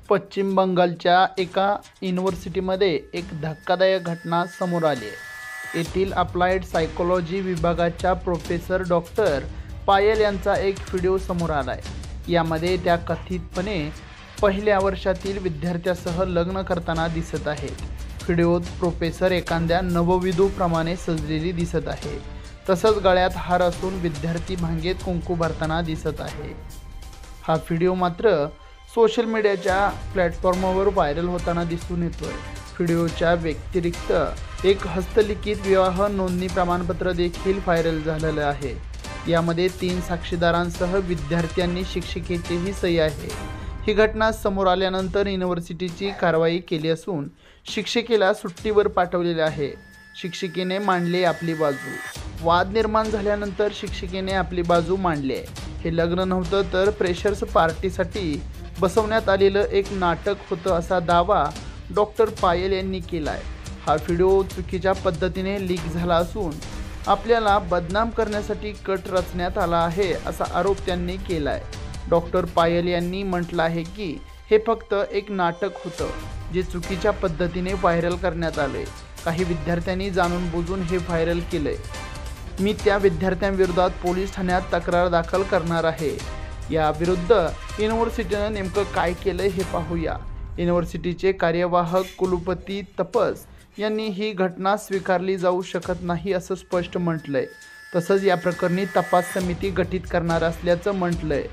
पश्चिम बंगालच्या एका युनिव्हर्सिटीमध्ये एक धक्कादायक घटना समोर आली आहे। येथील अप्लाइड सायकोलॉजी विभागाच्या प्रोफेसर डॉक्टर पायल यांचा एक व्हिडिओ समोर आला आहे। यामध्ये त्या कथितपणे पहिल्या वर्षातील विद्यार्थ्यासह लग्न करताना दिसत आहेत। व्हिडिओत प्रोफेसर एखाद्या नववधूप्रमाणे सजलेली दिसत आहे। तसंच गळ्यात हार असून विद्यार्थी भांगेत कुंकू भरताना दिसत आहे। हा व्हिडिओ मात्र सोशल मीडियाच्या प्लॅटफॉर्मवर व्हायरल होताना दिसून येतोय। व्हिडिओच्या व्यतिरिक्त एक हस्तलिखित विवाह नोंदणी प्रमाणपत्र देखील व्हायरल झालेलं आहे। यामध्ये 3 साक्षीदारांसह विद्यार्थ्यांनी शिक्षिकेचीही सही आहे। ही घटना समोर आल्यानंतर युनिव्हर्सिटीची कारवाई केली असून शिक्षिकेला सुट्टीवर पाठवलेले आहे। शिक्षिकेने मांडली आपली बाजू। वाद निर्माण झाल्यानंतर शिक्षिकेने आपली बाजू मांडली आहे। हे लग्न नव्हतं तर फ्रेशर्स पार्टीसाठी बसवण्यात आलेलं एक नाटक होतं असा दावा डॉक्टर पायल यांनी केला आहे। हा व्हिडिओ चुकीच्या पद्धतीने लीक झाला असून आपल्याला बदनाम करण्यासाठी कट रचण्यात आला आहे असा आरोप त्यांनी केला आहे। डॉक्टर पायल यांनी म्हटलं आहे की हे फक्त एक नाटक होतं जे चुकीच्या पद्धतीने व्हायरल करण्यात आले। काही विद्यार्थ्यांनी जाणून बुजून हे व्हायरल केलंय। मी त्या विद्यार्थ्यांविरोधात पोलीस ठाण्यात तक्रार दाखल करणार आहे। या विरुद्ध युनिव्हर्सिटीनं नेमकं काय केलं हे पाहूया। युनिव्हर्सिटीचे कार्यवाहक कुलपती तपस यांनी ही घटना स्वीकारली जाऊ शकत नाही असं स्पष्ट म्हटलंय। तसंच या प्रकरणी तपास समिती गठीत करणार असल्याचं म्हटलंय।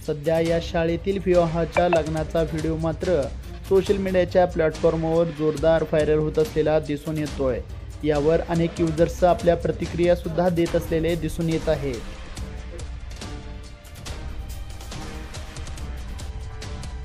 सध्या या शाळेतील विवाहाच्या लग्नाचा व्हिडिओ मात्र सोशल मीडियाच्या प्लॅटफॉर्मवर जोरदार व्हायरल होत असलेला दिसून येतोय। यावर अनेक युजर्स आपल्या प्रतिक्रिया सुद्धा देत असलेले दिसून येत आहे।